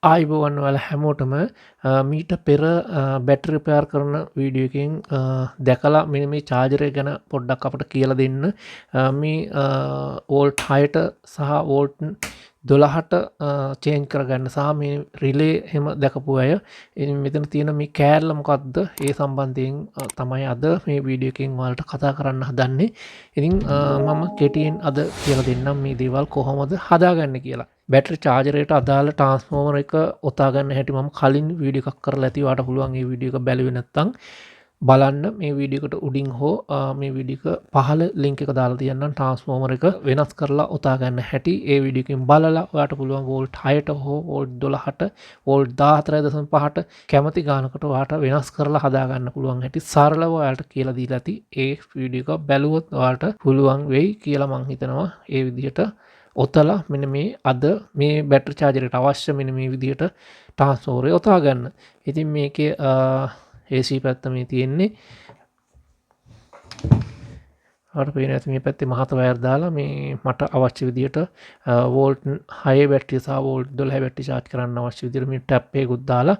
ආයිබෝවන් වල හැමෝටම මීට පෙර බැටරි රිපෙයාර් කරන වීඩියෝ එකකින් දැකලා මෙන්න මේ චාර්ජරය ගැන පොඩ්ඩක් අපට කියලා දෙන්න. මේ වෝල්ට් 6ට සහ වෝල්ට් 12ට චේන්ජ් කරගන්න සහ මේ රිලේ එහෙම දැකපු අය ඉතින් මෙතන තියෙන මේ කෑල්ල මොකක්ද ඒ සම්බන්ධයෙන් තමයි අද මේ වීඩියෝ එකකින් ඔයාලට කතා කරන්න හදන්නේ. ඉතින් මම කෙටියෙන් අද කියලා දෙන්නම් මේ දේවල් කොහොමද හදාගන්නේ කියලා. බැටරි චාර්ජරයට අදාළ ට්‍රාන්ස්ෆෝමර් එක ඔතාගන්න හැටි මම කලින් වීඩියෝ එකක් කරලා ඇති. ඔයාලට පුළුවන් මේ වීඩියෝ එක බැලුවේ නැත්නම් බලන්න මේ වීඩියෝ එකට උඩින් හෝ මේ වීඩියෝ එක පහළ ලින්ක් එක දාලා තියන්නම් ට්‍රාන්ස්ෆෝමර් එක වෙනස් කරලා ඔතා ගන්න හැටි ඒ වීඩියෝ එකෙන් බලලා ඔයාලට පුළුවන් වෝල්ට් 6ට හෝ වෝල්ට් 12ට වෝල්ට් 14.5ට කැමති ගානකට ඔයාලට වෙනස් කරලා හදා ගන්න පුළුවන් හැටි සරලව ඔයාලට කියලා දීලා ඇති. ඒ වීඩියෝ එක බැලුවොත් ඔයාලට පුළුවන් වෙයි කියලා මම හිතනවා. ඒ විදිහට ඔතලා මෙන්න මේ අද මේ බැටරි චාර්ජරයට අවශ්‍ය මෙන්න මේ විදිහට ට්‍රාන්ස්ෆෝමර් ඔතා ගන්න. ඉතින් මේකේ AC පැත්ත මේ තියෙන්නේ. අපිට පේන ඇති මේ පැත්තේ මහත වයර් දාලා මේ මට අවශ්‍ය විදිහට වෝල්ට් 6 බැටරිය සහ වෝල්ට් 12 බැටරි charge කරන්න අවශ්‍ය විදිහට මේ ටැප් එකකුත් දාලා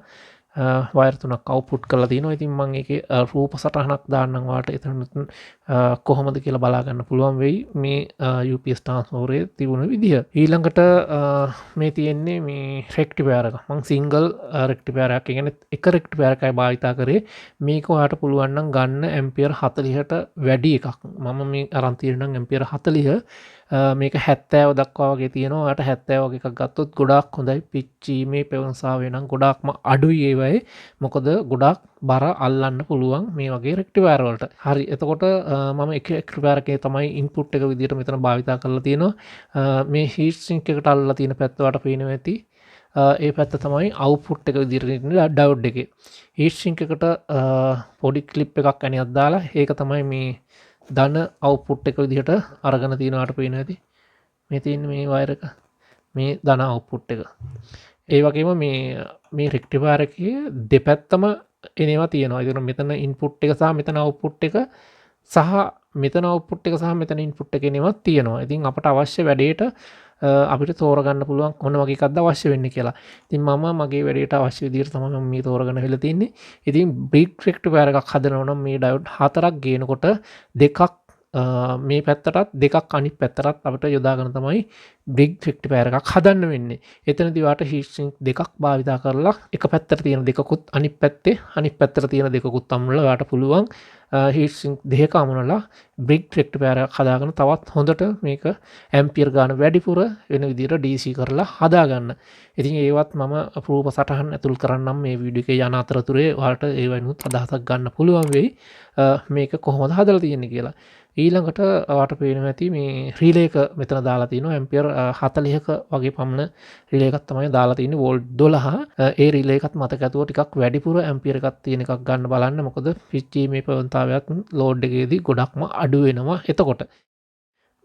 වයර් තුනක් අවුට්පුට් කරලා තියෙනවා. ඉතින් මම ඒකේ රූප සටහනක් දාන්නම් ඔයාලට එතන කොහොමද කියලා බලා ගන්න පුළුවන් වෙයි මේ UPS ට්‍රාන්ස්ෆෝමරේ තිබුණ විදිහ. ඊළඟට මේ තියෙන්නේ මේ රෙක්ටිෆයර් එක. මම සිංගල් රෙක්ටිෆයර් එකක් කියන්නේ එක රෙක්ටිෆයර් එකයි භාවිතා කරේ. මේක ඔයාලට පුළුවන් නම් ගන්න ඇම්පියර් 40ට වැඩි එකක්. මම මේ අරන් තියෙන නම් ඇම්පියර් 40 මේක 70 දක්වා වගේ තියෙනවා. ඔයාලට 70 වගේ එකක් ගත්තොත් ගොඩාක් හොඳයි. පිච්චීමේ පෙවන්සාවේ නම් ගොඩාක්ම අඩුයි ඒවයි. මොකද ගොඩාක් බර අල්ලන්න පුළුවන් මේ වගේ රෙක්ටිෆයර් වලට. හරි. එතකොට මම එක රෙක්ටිෆයර් එකේ තමයි ඉන්පුට් එක විදිහට මෙතන භාවිතා කරලා තියෙනවා. මේ හීට් සින්ක් එකට අල්ලලා තියෙන පැත්ත වලට පේනවා ඇති. ඒ පැත්ත තමයි අවුට්පුට් එක විදිහට ඉන්නේ ඩයෝඩ් එකේ. හීට් සින්ක් එකට පොඩි ක්ලිප් එකක් අනියක් දාලා ඒක තමයි මේ ධන අවුට්පුට් එක විදිහට අරගෙන තියෙනවාට පේන ඇති. මේ තියෙන මේ වයර් එක මේ ධන අවුට්පුට් එක. ඒ වගේම මේ රෙක්ටිෆයර් එකේ දෙපැත්තම එනවා තියෙනවා. ඒ මෙතන ඉන්පුට් එක සහ මෙතන අවුට්පුට් එක සහ මෙතන අවුට්පුට් එක සහ මෙතන ඉන්පුට් එක එනවා තියෙනවා. ඉතින් අපට අවශ්‍ය වැඩේට අපිට තෝරගන්න පුළුවන් මොන වගේ එකක්ද අවශ්‍ය වෙන්නේ කියලා. ඉතින් මම මගේ වැඩේට අවශ්‍ය විදිහට තමයි මම මේ තෝරගෙන හෙලා තින්නේ. ඉතින් බ්‍රික් රෙක්ටිෆයර් එකක් හදනවා නම් මේ ඩයෝඩ් 4ක් ගේනකොට දෙකක් මේ පැත්තටත් දෙකක් අනිත් පැත්තටත් අපිට යොදාගෙන තමයි බ්‍රික් රෙක්ටිෆයර් එකක් හදන්න වෙන්නේ. එතනදී වාට හීට් සින්ක් දෙකක් භාවිතා කරලා එක පැත්තට තියෙන දෙකකුත් අනිත් පැත්තට තියෙන දෙකකුත් අමුණලා වාට පුළුවන් හීට් සින්ක් දෙක අමුණලා බ්‍රික් රෙක්ටිෆයර් එකක් හදාගෙන තවත් හොඳට මේක ඇම්පියර් ගාන වැඩිපුර වෙන විදිහට DC කරලා හදාගන්න. ඉතින් ඒවත් මම ප්‍රූප සටහන් ඇතුල් කරන්නම් මේ වීඩියෝ එකේ යන අතරතුරේ ඔයාලට ඒ වෙනුත් අදහසක් ගන්න පුළුවන් වෙයි මේක කොහොමද හදලා තියෙන්නේ කියලා. ඊළඟට ඔයාලට පේනවා ඇති මේ රිලේ එක මෙතන දාලා තිනවා ඇම්පියර් 40ක වගේ පමණ රිලේ එකක් තමයි දාලා තියෙන්නේ වෝල්ට් 12. ඒ රිලේ එකත් මතක ඇතුව ටිකක් වැඩිපුර ඇම්පියර් එකක් තියෙන එකක් ගන්න බලන්න. මොකද පිච්චීමේ ප්‍රවණතාවයත් ලෝඩ් එකේදී ගොඩක්ම අඩු වෙනවා. එතකොට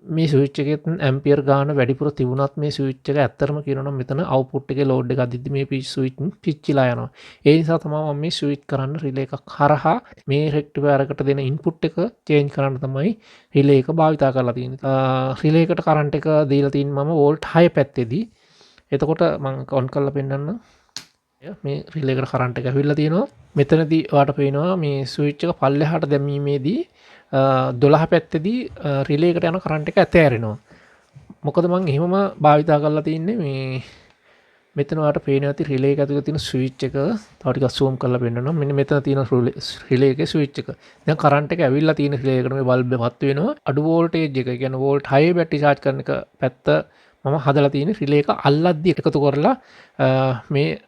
මේ ස්විච් එකේ ඇම්පියර් ගාන වැඩිපුර තිබුණත් මේ ස්විච් එක ඇත්තටම කියනවා නම් මෙතන අවුට්පුට් එකේ ලෝඩ් එක අදිද්දි මේ ස්විච් පිච්චිලා යනවා. ඒ නිසා තමයි මම මේ ස්විච් කරන්න රිලේ එකක් හරහා මේ රෙක්ටිෆයර් එකට දෙන ඉන්පුට් එක චේන්ජ් කරන්න තමයි රිලේ එක භාවිතා කරලා තියෙන්නේ. රිලේ එකට කරන්ට් එක දීලා තින්නේ මම වෝල්ට් 6 පැත්තේදී. එතකොට මම ඔන් කරලා පෙන්නන්න. මේ රිලේ එකට කරන්ට් එක ඇවිල්ලා තියෙනවා. මෙතනදී ඔයාලට පේනවා මේ ස්විච් එක පල්ලෙහාට දැමීමේදී 12 පැත්තේදී රිලේ එකට යන කරන්ට් එක ඇතෑරෙනවා. මොකද මම එහෙමම භාවිතා කරලා තින්නේ මේ මෙතන ඔයාලට පේනවා ඇති රිලේ එක ඇතුලේ තියෙන ස්විච් එක තව ටිකක් zoom කරලා පෙන්නනවා. මෙන්න මෙතන තියෙන රිලේ එකේ ස්විච් එක. දැන් කරන්ට් එක ඇවිල්ලා තියෙන රිලේ එකට මේ බල්බ් එක මත් වෙනවා. අඩු වෝල්ටේජ් එක කියන්නේ වෝල්ට් 6 බැටරි charge කරන එක පැත්ත මම හදලා තියෙන රිලේ එක අල්ලද්දි එකතු කරලා මේ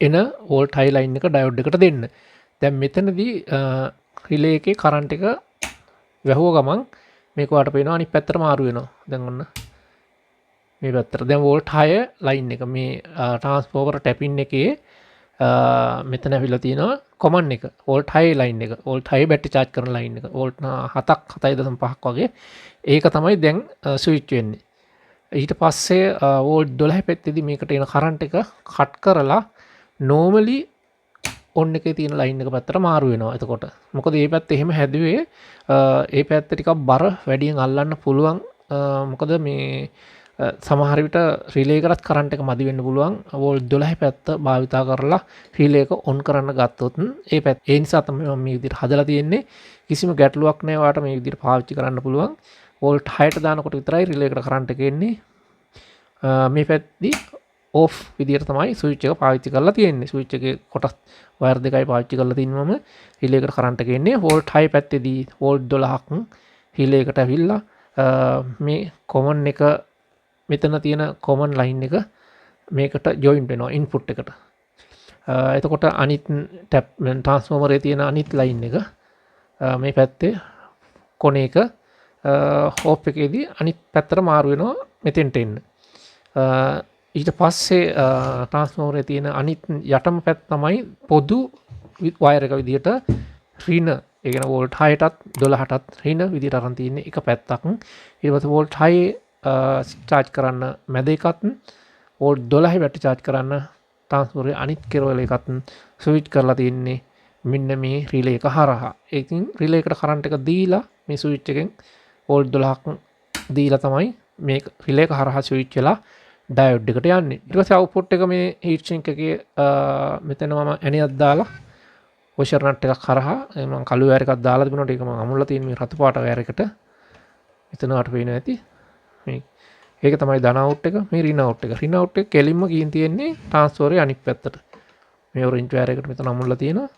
එන වෝල්ට් 6 ලයින් එක ඩයෝඩ් එකට දෙන්න. දැන් මෙතනදී රිලේ එකේ කරන්ට් එක වැහුව ගමන් මේක වාට පේනවා අනිත් පැත්තට මාරු වෙනවා. දැන් ඔන්න මේ පැත්තට. දැන් වෝල්ට් 6 ලයින් එක මේ ට්‍රාන්ස්ෆෝමර් ටැපින් එකේ මෙතන ඇවිල්ලා තියෙනවා කොමන් එක. වෝල්ට් 6 ලයින් එක. වෝල්ට් 6 බැටරි charge කරන ලයින් එක. වෝල්ට් 7ක් 7.5ක් වගේ. ඒක තමයි දැන් ස්විච් වෙන්නේ. ඊට පස්සේ වෝල්ට් 12 පැත්තේදී මේකට එන කරන්ට් එක කට් කරලා normally ඔන්න එකේ තියෙන ලයින් එක පැත්තට මාරු වෙනවා. එතකොට මොකද මේ පැත්ත එහෙම හැදුවේ ඒ පැත්ත ටිකක් බර වැඩියෙන් අල්ලන්න පුළුවන්. මොකද මේ සමහර විට රිලේ එකටත් කරන්ට් එක මදි වෙන්න පුළුවන්. වෝල්ට් 12 පැත්ත භාවිතා කරලා රිලේ එක ඔන් කරන්න ගත්තොත් ඒ නිසා තමයි මම මේ විදිහට හදලා තියෙන්නේ. කිසිම ගැටලුවක් නැහැ. ඔයාලට මේ විදිහට පාවිච්චි කරන්න පුළුවන්. වෝල්ට් 6ට දානකොට විතරයි රිලේ එකට කරන්ට් එක එන්නේ. මේ පැත්තේ ඕෆ් විදිහට තමයි ස්විච් එක පාවිච්චි කරලා තියෙන්නේ. ස්විච් එකේ කොටස් වයර් දෙකයි පාවිච්චි කරලා තින්නම රිලේ එකට කරන්ට් එක එන්නේ. වෝල්ට් 6 පැත්තේදී වෝල්ට් 12ක් රිලේ එකට ඇවිල්ලා මේ කොමන් එක මෙතන තියෙන කොමන් ලයින් එක මේකට ජොයින්ට් වෙනවා ඉන්පුට් එකට. එතකොට අනිත් ටැප් ට්‍රාන්ස්ෆෝමරේ තියෙන අනිත් ලයින් එක මේ පැත්තේ කොනේක ඕෆ් එකේදී අනිත් පැත්තට මාරු වෙනවා මෙතෙන්ට එන්න. ඊට පස්සේ ට්‍රාන්ස්ෆෝමරේ තියෙන අනිත් යටම පැත්ත තමයි පොදු වයර් එක විදිහට රින ඒ කියන්නේ වෝල්ට් 6ටත් 12ටත් රින විදිහට අරන් තියෙන එක පැත්තක්. ඊට පස්සේ වෝල්ට් 6 චාර්ජ් කරන්න මැද එකත් වෝල්ට් 12 බැටරි චාර්ජ් කරන්න ට්‍රාන්ස්ෆෝමරේ අනිත් කෙරවල එකත් ස්විච් කරලා තියෙන්නේ මෙන්න මේ රිලේ එක හරහා. ඒකින් රිලේ එකට කරන්ට් එක දීලා මේ ස්විච් එකෙන් වෝල්ට් 12ක් දීලා තමයි මේ රිලේ එක හරහා ස්විච් වෙලා ඩයෝඩ් එකට යන්නේ. ඊට පස්සේ අවුට්පුට් එක මේ හීට් සින්ක් එකේ මෙතන මම ඇණයක් දාලා වොෂර් නට් එකක් හරහා මම කළු වයර් එකක් දාලා තිබුණාට ඒක මම අමුල්ලා තියෙන මේ රතු පාට වයර් එකට මෙතන අට පේනවා ඇති. ඒක තමයි ධන අවුට් එක මේ රින් අවුට් එක. රින් අවුට් එක කෙලින්ම ගිහින් තියෙන්නේ ට්‍රාන්ස්ෆෝමරේ අනිත් පැත්තට. මේ ඔරෙන්ජ් වයර් එකට මෙතන අමුල්ලා තියෙනවා.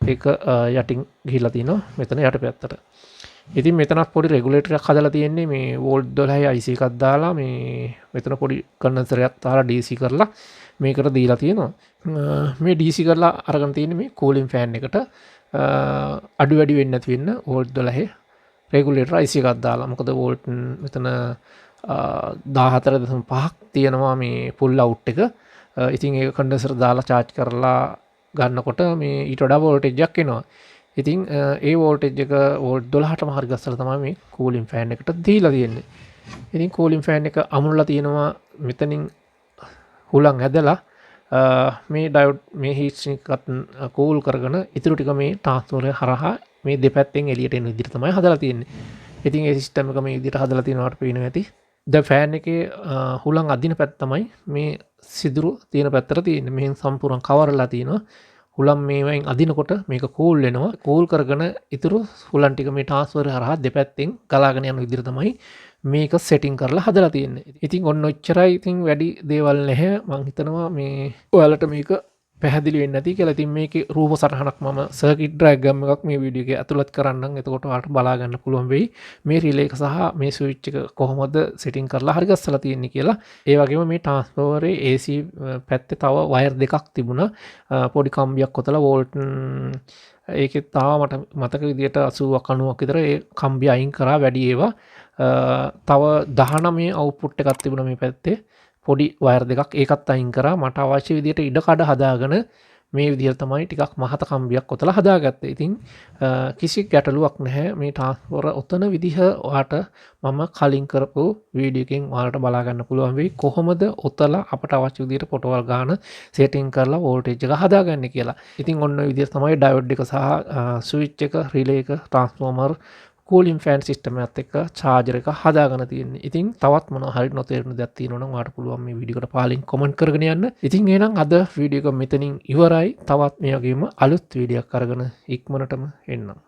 ඒක යටින් ගිහිල්ලා තිනවා මෙතන යට පැත්තට. ඉතින් මෙතනත් පොඩි රෙගුලේටර් එකක් හදලා තියෙන්නේ මේ වෝල්ට් 12 IC එකක් දාලා මේ මෙතන පොඩි කන්ඩෙන්සරයක් දාලා DC කරලා මේකට දීලා තියෙනවා. මේ DC කරලා අරගෙන තියෙන්නේ මේ කූලින් ෆෑන් එකට අඩු වැඩි වෙන්නේ නැති වෙන්න වෝල්ට් 12 රෙගුලේටර් IC එකක් දාලා. මොකද වෝල්ට් මෙතන 14.5ක් තියෙනවා මේ පුල් අවුට් එක. ඉතින් ඒක කන්ඩෙන්සර් දාලා චාර්ජ් කරලා ගන්නකොට මේ ඊට වඩා වෝල්ටේජ් එකක් එනවා. ඉතින් ඒ වෝල්ටේජ් එක වෝල්ට් 12ටම හරි ගස්සලා තමයි මේ කූලින් ෆෑන් එකට දීලා තියෙන්නේ. ඉතින් කූලින් ෆෑන් එක අමුල්ලා තියෙනවා මෙතනින් හුලං ඇදලා මේ ඩයෝඩ් මේ හීට් සින්ක් එකත් කූල් කරගෙන ඉතුරු ටික මේ ට්‍රාන්ස්ෆෝමරේ හරහා මේ දෙපැත්තෙන් එළියට එන විදිහට තමයි හදලා තියෙන්නේ. ඉතින් ඒ සිස්ටම් එක මේ විදිහට හදලා තියෙනවට පේනවා ඇති. ද ෆෑන් එකේ හුලං අදින පැත්ත තමයි මේ සිදුරු තියෙන පැත්තට තියෙන්නේ. මෙහෙන් සම්පූර්ණ කවරලා තියෙනවා. හුලම් මේවෙන් අදිනකොට මේක කූල් වෙනවා. කූල් කරගෙන ඉතුරු හුලන් ටික මේ ට්‍රාන්ස්ෆෝමරේ හරහා දෙපැත්තෙන් ගලාගෙන යන විදිහට තමයි මේක සෙටින් කරලා හදලා තියෙන්නේ. ඉතින් ඔන්න ඔච්චරයි. ඉතින් වැඩි දේවල් නැහැ. මම හිතනවා මේ ඔයාලට මේක පැහැදිලි වෙන්නේ නැති කියලා. ඉතින් මේකේ රූප සටහනක් මම සර්කිට් ඩයග්‍රෑම් එකක් මේ වීඩියෝ එකේ ඇතුළත් කරන්නම්. එතකොට ඔයාලට බලා ගන්න පුළුවන් වෙයි මේ රිලේ එක සහ මේ ස්විච් එක කොහොමද සෙටින් කරලා හරි ගස්සලා තියෙන්නේ කියලා. ඒ වගේම මේ ට්‍රාන්ස්ෆෝමරේ AC පැත්තේ තව වයර් දෙකක් තිබුණා. පොඩි කම්බියක් කොතලා වෝල්ට් ඒකේ තාම මට මතක විදියට 80ක් 90ක් විතර ඒ කම්බිය අයින් කරා වැඩි ඒවා. තව 19 අවුට්පුට් එකක් තිබුණා මේ පැත්තේ. පොඩි වයර් දෙකක් ඒකත් අයින් කරා. මට අවශ්‍ය විදියට ඉඩ කඩ හදාගෙන මේ විදිහට තමයි ටිකක් මහත කම්බියක් කොතලා හදාගත්තේ. ඉතින් කිසි ගැටලුවක් නැහැ. මේ ට්‍රාන්ස්ෆෝමර් ඔතන විදිහ ඔයාට මම කලින් කරපු වීඩියෝ එකෙන් ඔයාලට බලා ගන්න පුළුවන් වෙයි කොහොමද ඔතලා අපට අවශ්‍ය විදිහට පොටවල් ගන්න සෙටින් කරලා වෝල්ටේජ් එක හදාගන්නේ කියලා. ඉතින් ඔන්න ඔය විදිහට තමයි ඩයෝඩ් එක සහ ස්විච් එක රිලේ එක ට්‍රාන්ස්ෆෝමර් කූලින් ෆෑන් සිස්ටම් එකත් එක්ක චාර්ජර් එක හදාගෙන තියෙන්නේ. ඉතින් තවත් මොනවා හරි නොතේරුණ දෙයක් තියෙනවා නම් ඔයාලට පුළුවන් මේ වීඩියෝ එකට පහලින් කමෙන්ට් කරගෙන යන්න. ඉතින් එහෙනම් අද වීඩියෝ එක මෙතනින් ඉවරයි. තවත් මේ වගේම අලුත් වීඩියෝක් අරගෙන ඉක්මනටම එන්නම්.